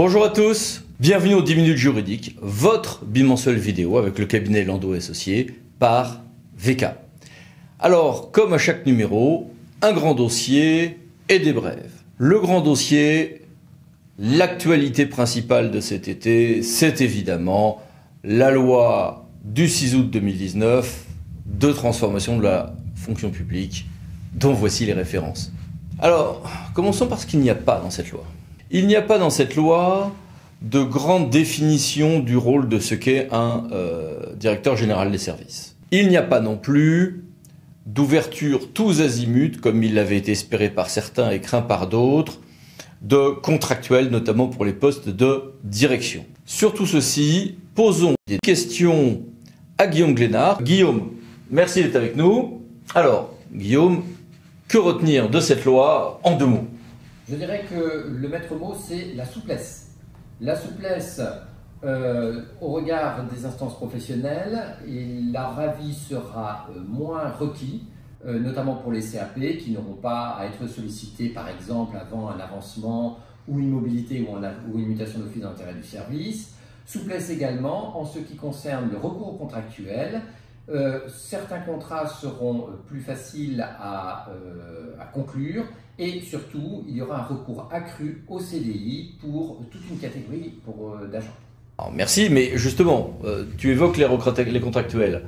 Bonjour à tous, bienvenue aux 10 minutes juridiques, votre bimensuel vidéo avec le cabinet Landau & Associés par VK. Alors, comme à chaque numéro, un grand dossier et des brèves. Le grand dossier, l'actualité principale de cet été, c'est évidemment la loi du 6 août 2019 de transformation de la fonction publique, dont voici les références. Alors, commençons par ce qu'il n'y a pas dans cette loi. Il n'y a pas dans cette loi de grande définition du rôle de ce qu'est un directeur général des services. Il n'y a pas non plus d'ouverture tous azimuts, comme il l'avait été espéré par certains et craint par d'autres, de contractuels, notamment pour les postes de direction. Sur tout ceci, posons des questions à Guillaume Glénard. Guillaume, merci d'être avec nous. Alors, Guillaume, que retenir de cette loi en 2 mots? Je dirais que le maître mot, c'est la souplesse. La souplesse au regard des instances professionnelles, et leur avis sera moins requis, notamment pour les CAP qui n'auront pas à être sollicités par exemple avant un avancement ou une mobilité ou une mutation d'office d'intérêt du service. Souplesse également en ce qui concerne le recours contractuel. Certains contrats seront plus faciles à conclure et surtout il y aura un recours accru au CDI pour toute une catégorie d'agents. Merci, mais justement, tu évoques les contractuels.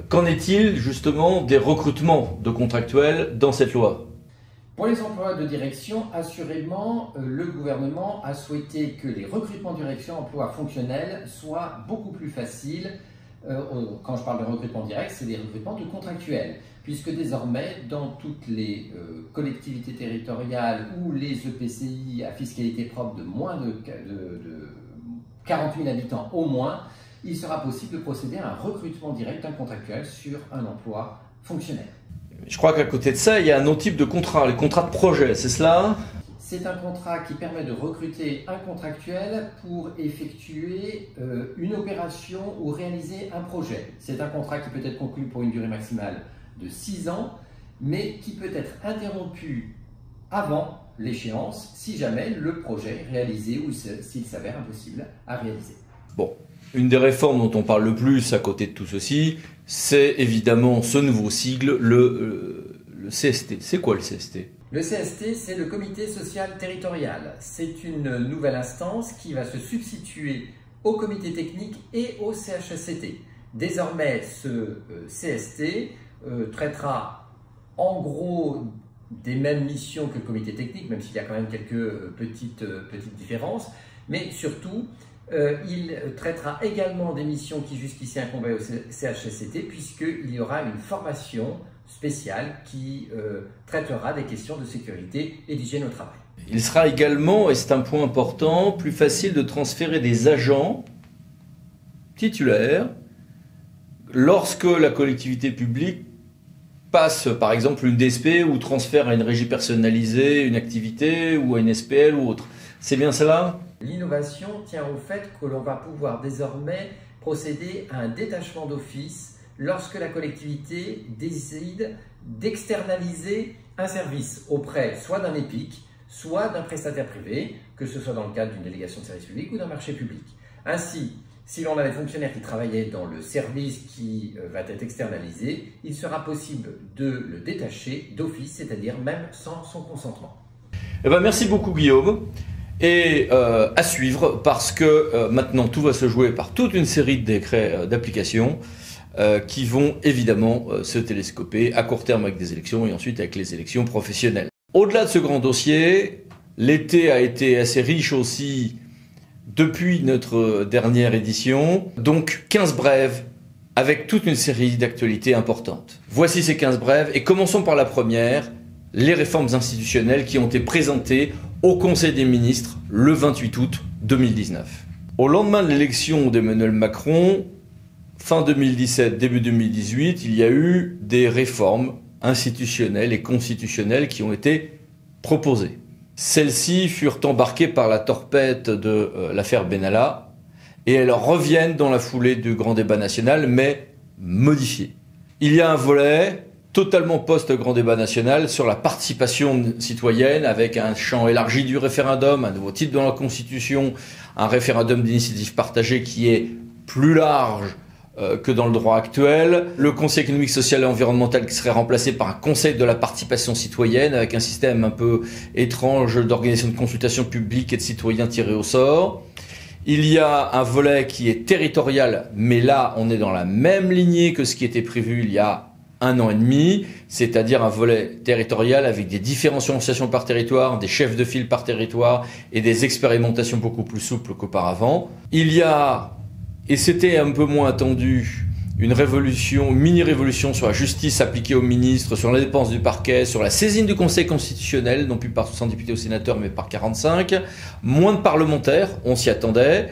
Qu'en est-il justement des recrutements de contractuels dans cette loi? Pour les emplois de direction, assurément, le gouvernement a souhaité que les recrutements de direction emploi fonctionnels soient beaucoup plus faciles. Quand je parle de recrutement direct, c'est des recrutements de contractuels, puisque désormais, dans toutes les collectivités territoriales ou les EPCI à fiscalité propre de moins de 40 000 habitants au moins, il sera possible de procéder à un recrutement direct d'un contractuel sur un emploi fonctionnel. Je crois qu'à côté de ça, il y a un autre type de contrat, les contrats de projet, c'est cela? C'est un contrat qui permet de recruter un contractuel pour effectuer une opération ou réaliser un projet. C'est un contrat qui peut être conclu pour une durée maximale de 6 ans, mais qui peut être interrompu avant l'échéance si jamais le projet est réalisé ou s'il s'avère impossible à réaliser. Bon, une des réformes dont on parle le plus à côté de tout ceci, c'est évidemment ce nouveau sigle, le CST. C'est quoi le CST? Le CST, c'est le Comité social territorial. C'est une nouvelle instance qui va se substituer au comité technique et au CHSCT. Désormais, ce CST traitera en gros des mêmes missions que le comité technique, même s'il y a quand même quelques petites différences, mais surtout, il traitera également des missions qui jusqu'ici incombaient au CHSCT, puisqu'il y aura une formation spéciale qui traitera des questions de sécurité et d'hygiène au travail. Il sera également, et c'est un point important, plus facile de transférer des agents titulaires lorsque la collectivité publique passe par exemple une DSP ou transfère à une régie personnalisée une activité ou à une SPL ou autre. C'est bien cela? L'innovation tient au fait que l'on va pouvoir désormais procéder à un détachement d'office lorsque la collectivité décide d'externaliser un service auprès soit d'un EPIC, soit d'un prestataire privé, que ce soit dans le cadre d'une délégation de service public ou d'un marché public. Ainsi, si l'on a des fonctionnaires qui travaillaient dans le service qui va être externalisé, il sera possible de le détacher d'office, c'est-à-dire même sans son consentement. Eh bien, merci beaucoup Guillaume. Et à suivre, parce que maintenant tout va se jouer par toute une série de décrets d'application qui vont évidemment se télescoper à court terme avec des élections et ensuite avec les élections professionnelles. Au-delà de ce grand dossier, l'été a été assez riche aussi depuis notre dernière édition, donc 15 brèves avec toute une série d'actualités importantes. Voici ces 15 brèves et commençons par la première, les réformes institutionnelles qui ont été présentées au Conseil des ministres le 28 août 2019. Au lendemain de l'élection d'Emmanuel Macron, fin 2017, début 2018, il y a eu des réformes institutionnelles et constitutionnelles qui ont été proposées. Celles-ci furent embarquées par la torpette de l'affaire Benalla et elles reviennent dans la foulée du grand débat national, mais modifiées. Il y a un volet totalement post-grand débat national sur la participation citoyenne avec un champ élargi du référendum, un nouveau titre dans la Constitution, un référendum d'initiative partagée qui est plus large que dans le droit actuel, le Conseil économique, social et environnemental qui serait remplacé par un Conseil de la participation citoyenne avec un système un peu étrange d'organisation de consultation publique et de citoyens tirés au sort. Il y a un volet qui est territorial, mais là on est dans la même lignée que ce qui était prévu il y a 1 an et demi, c'est-à-dire un volet territorial avec des différenciations par territoire, des chefs de file par territoire et des expérimentations beaucoup plus souples qu'auparavant. Il y a, et c'était un peu moins attendu, une révolution, mini-révolution sur la justice appliquée aux ministres, sur la dépense du parquet, sur la saisine du Conseil constitutionnel, non plus par 60 députés ou sénateurs, mais par 45. Moins de parlementaires, on s'y attendait,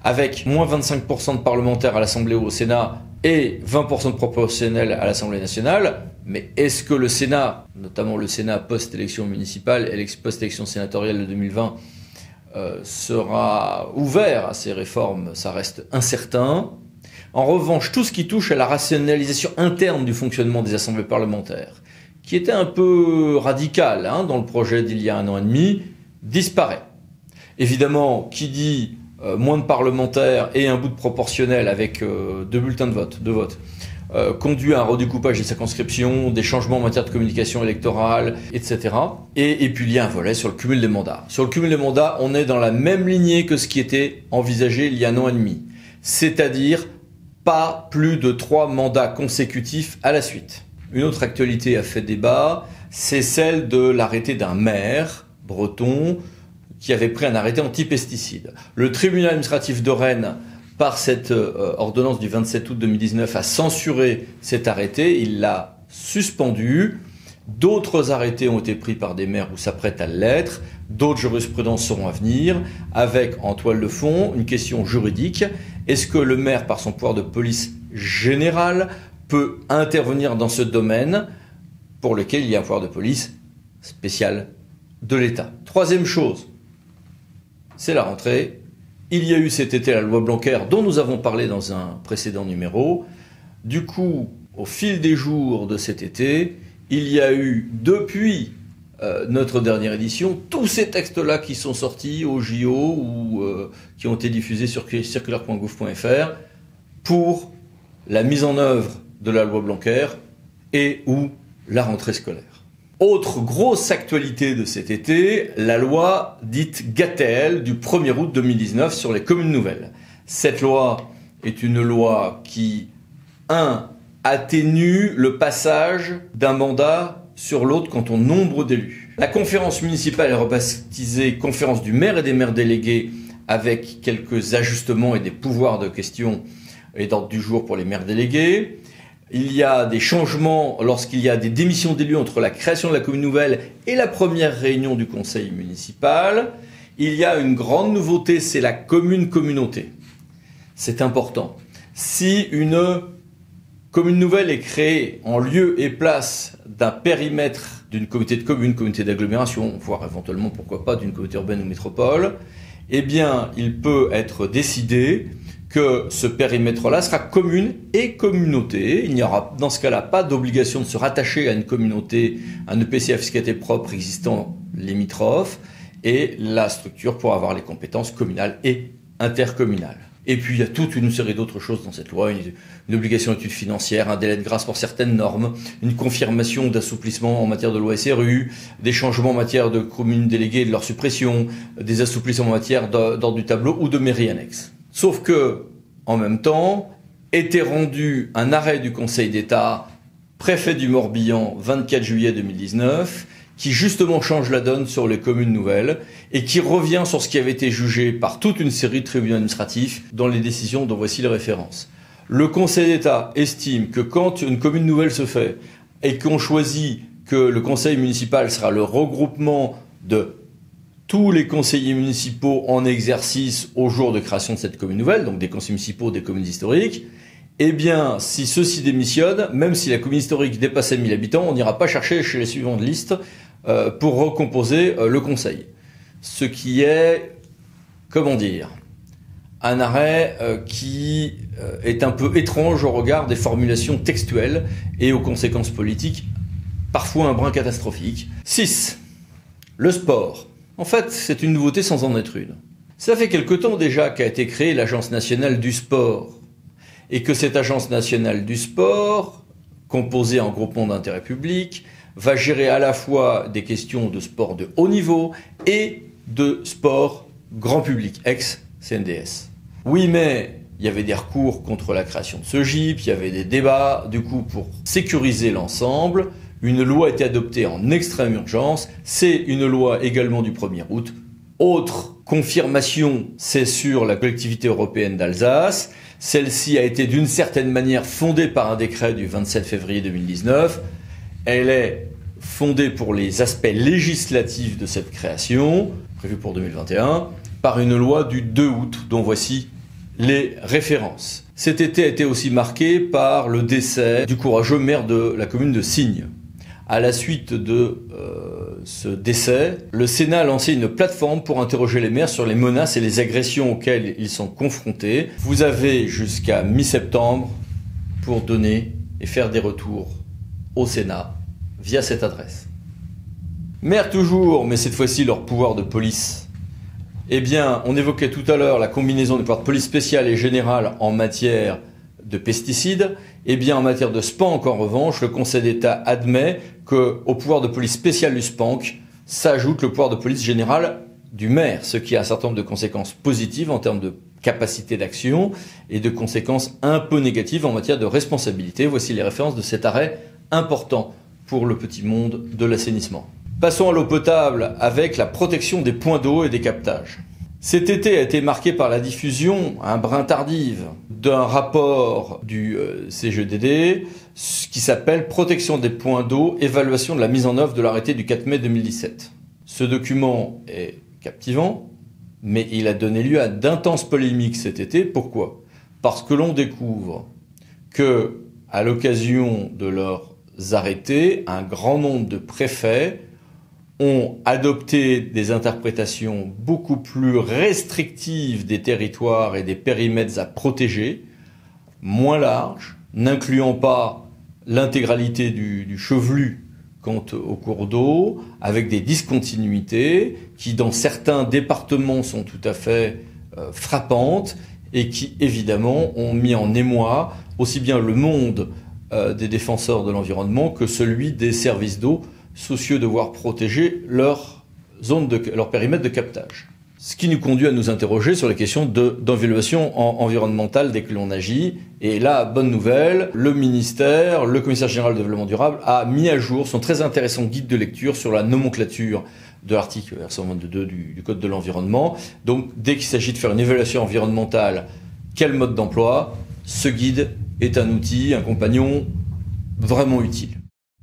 avec moins 25% de parlementaires à l'Assemblée ou au Sénat et 20% de proportionnels à l'Assemblée nationale. Mais est-ce que le Sénat, notamment le Sénat post-élection municipale et post-élection sénatoriale de 2020, sera ouvert à ces réformes? Ça reste incertain. En revanche, tout ce qui touche à la rationalisation interne du fonctionnement des assemblées parlementaires, qui était un peu radical dans le projet d'il y a 1 an et demi, disparaît. Évidemment, qui dit moins de parlementaires et un bout de proportionnel avec 2 bulletins de vote, conduit à un redécoupage des circonscriptions, des changements en matière de communication électorale, etc. Et puis il y a un volet sur le cumul des mandats. Sur le cumul des mandats, on est dans la même lignée que ce qui était envisagé il y a 1 an et demi. C'est-à-dire pas plus de 3 mandats consécutifs à la suite. Une autre actualité a fait débat, c'est celle de l'arrêté d'un maire breton qui avait pris un arrêté anti-pesticides. Le tribunal administratif de Rennes, par cette ordonnance du 27 août 2019, a censuré cet arrêté, il l'a suspendu. D'autres arrêtés ont été pris par des maires ou s'apprêtent à l'être, d'autres jurisprudences seront à venir, avec en toile de fond une question juridique. Est-ce que le maire, par son pouvoir de police générale, peut intervenir dans ce domaine pour lequel il y a un pouvoir de police spécial de l'État? Troisième chose, c'est la rentrée. Il y a eu cet été la loi Blanquer dont nous avons parlé dans un précédent numéro. Du coup, au fil des jours de cet été, il y a eu depuis notre dernière édition tous ces textes-là qui sont sortis au JO ou qui ont été diffusés sur circulaire.gouv.fr pour la mise en œuvre de la loi Blanquer et ou la rentrée scolaire. Autre grosse actualité de cet été, la loi dite Gatel du 1er août 2019 sur les communes nouvelles. Cette loi est une loi qui, atténue le passage d'un mandat sur l'autre quant au nombre d'élus. La conférence municipale est rebaptisée conférence du maire et des maires délégués avec quelques ajustements et des pouvoirs de question et d'ordre du jour pour les maires délégués. Il y a des changements lorsqu'il y a des démissions d'élus entre la création de la commune nouvelle et la première réunion du conseil municipal. Il y a une grande nouveauté, c'est la commune-communauté. C'est important. Si une commune nouvelle est créée en lieu et place d'un périmètre d'une communauté de communes, communauté d'agglomération, voire éventuellement, pourquoi pas, d'une communauté urbaine ou métropole, eh bien, il peut être décidé que ce périmètre-là sera commune et communauté. Il n'y aura dans ce cas-là pas d'obligation de se rattacher à une communauté, un EPCI à fiscalité propre existant limitrophe, et la structure pourra avoir les compétences communales et intercommunales. Et puis il y a toute une série d'autres choses dans cette loi, une obligation d'étude financière, un délai de grâce pour certaines normes, une confirmation d'assouplissement en matière de loi SRU, des changements en matière de communes déléguées et de leur suppression, des assouplissements en matière d'ordre du tableau ou de mairie annexe. Sauf que, en même temps, était rendu un arrêt du Conseil d'État, préfet du Morbihan, 24 juillet 2019, qui justement change la donne sur les communes nouvelles et qui revient sur ce qui avait été jugé par toute une série de tribunaux administratifs dans les décisions dont voici les références. Le Conseil d'État estime que quand une commune nouvelle se fait et qu'on choisit que le conseil municipal sera le regroupement de tous les conseillers municipaux en exercice au jour de création de cette commune nouvelle, donc des conseils municipaux des communes historiques, eh bien, si ceux-ci démissionnent, même si la commune historique dépassait 1000 habitants, on n'ira pas chercher chez les suivants de liste pour recomposer le conseil. Ce qui est, comment dire, un arrêt qui est un peu étrange au regard des formulations textuelles et aux conséquences politiques, parfois un brin catastrophique. 6. Le sport. En fait, c'est une nouveauté sans en être une. Ça fait quelque temps déjà qu'a été créée l'Agence nationale du sport, et que cette Agence nationale du sport, composée en groupement d'intérêt public, va gérer à la fois des questions de sport de haut niveau et de sport grand public, ex-CNDS. Oui, mais il y avait des recours contre la création de ce GIP, il y avait des débats. Du coup, pour sécuriser l'ensemble, une loi a été adoptée en extrême urgence. C'est une loi également du 1er août. Autre confirmation, c'est sur la collectivité européenne d'Alsace. Celle-ci a été d'une certaine manière fondée par un décret du 27 février 2019. Elle est fondée pour les aspects législatifs de cette création, prévue pour 2021, par une loi du 2 août, dont voici les références. Cet été a été aussi marqué par le décès du courageux maire de la commune de Signes. À la suite de ce décès, le Sénat a lancé une plateforme pour interroger les maires sur les menaces et les agressions auxquelles ils sont confrontés. Vous avez jusqu'à mi-septembre pour donner et faire des retours au Sénat via cette adresse. Maires toujours, mais cette fois-ci leur pouvoir de police. Eh bien, on évoquait tout à l'heure la combinaison des pouvoirs de police spéciale et générale en matière de pesticides. Eh bien, en matière de SPANC, en revanche, le Conseil d'État admet qu'au pouvoir de police spéciale du SPANC s'ajoute le pouvoir de police générale du maire, ce qui a un certain nombre de conséquences positives en termes de capacité d'action et de conséquences un peu négatives en matière de responsabilité. Voici les références de cet arrêt important pour le petit monde de l'assainissement. Passons à l'eau potable avec la protection des points d'eau et des captages. Cet été a été marqué par la diffusion, un brin tardive, d'un rapport du CGEDD qui s'appelle « Protection des points d'eau, évaluation de la mise en œuvre de l'arrêté du 4 mai 2017 ». Ce document est captivant, mais il a donné lieu à d'intenses polémiques cet été. Pourquoi ? Parce que l'on découvre que, à l'occasion de leurs arrêtés, un grand nombre de préfets ont adopté des interprétations beaucoup plus restrictives des territoires et des périmètres à protéger, moins larges, n'incluant pas l'intégralité du chevelu quant au cours d'eau, avec des discontinuités qui, dans certains départements, sont tout à fait frappantes et qui, évidemment, ont mis en émoi aussi bien le monde des défenseurs de l'environnement que celui des services d'eau, soucieux de voir protéger leur périmètre de captage. Ce qui nous conduit à nous interroger sur les questions d'évaluation environnementale dès que l'on agit. Et là, bonne nouvelle, le ministère, le commissaire général du développement durable a mis à jour son très intéressant guide de lecture sur la nomenclature de l'article R122 du Code de l'environnement. Donc, dès qu'il s'agit de faire une évaluation environnementale, quel mode d'emploi ? Ce guide est un outil, un compagnon vraiment utile.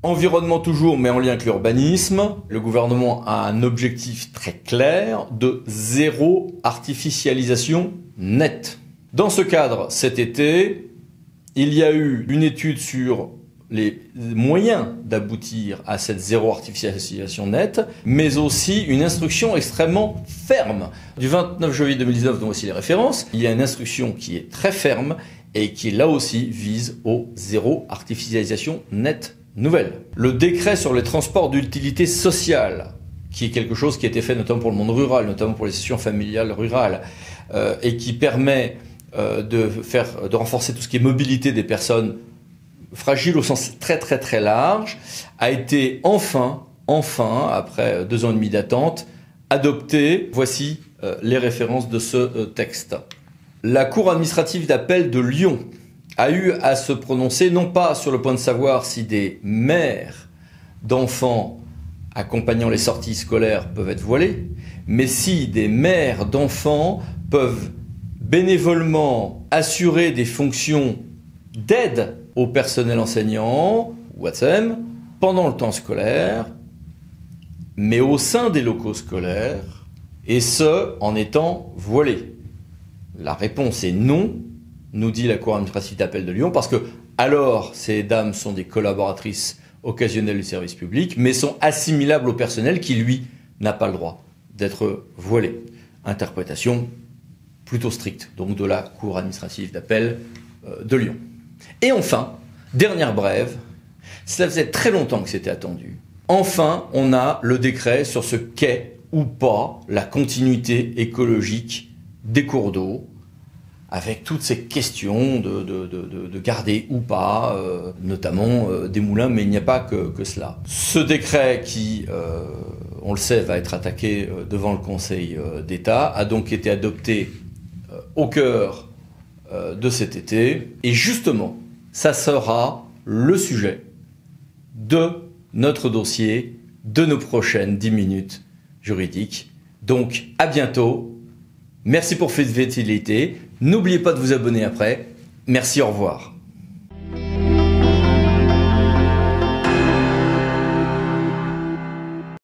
Environnement toujours, mais en lien avec l'urbanisme. Le gouvernement a un objectif très clair de zéro artificialisation nette. Dans ce cadre, cet été, il y a eu une étude sur les moyens d'aboutir à cette zéro artificialisation nette, mais aussi une instruction extrêmement ferme. Du 29 juillet 2019, dont voici les références, il y a une instruction qui est très ferme et qui, là aussi, vise au zéro artificialisation nette nouvelle. Le décret sur les transports d'utilité sociale, qui est quelque chose qui a été fait notamment pour le monde rural, notamment pour les sessions familiales rurales, et qui permet de renforcer tout ce qui est mobilité des personnes fragiles au sens très très très large, a été enfin, après 2 ans et demi d'attente, adopté. Voici les références de ce texte. La Cour administrative d'appel de Lyon a eu à se prononcer, non pas sur le point de savoir si des mères d'enfants accompagnant les sorties scolaires peuvent être voilées, mais si des mères d'enfants peuvent bénévolement assurer des fonctions d'aide au personnel enseignant, ou ATSEM, pendant le temps scolaire, mais au sein des locaux scolaires, et ce, en étant voilées. La réponse est non, nous dit la Cour administrative d'appel de Lyon, parce que alors ces dames sont des collaboratrices occasionnelles du service public, mais sont assimilables au personnel qui, lui, n'a pas le droit d'être voilé. Interprétation plutôt stricte, donc de la Cour administrative d'appel de Lyon. Et enfin, dernière brève, ça faisait très longtemps que c'était attendu. Enfin, on a le décret sur ce qu'est ou pas la continuité écologique des cours d'eau, avec toutes ces questions de garder ou pas, notamment des moulins, mais il n'y a pas que cela. Ce décret qui, on le sait, va être attaqué devant le Conseil d'État, a donc été adopté au cœur de cet été, et justement, ça sera le sujet de notre dossier, de nos prochaines 10 minutes juridiques. Donc, à bientôt. Merci pour votre fidélité. N'oubliez pas de vous abonner après. Merci, au revoir.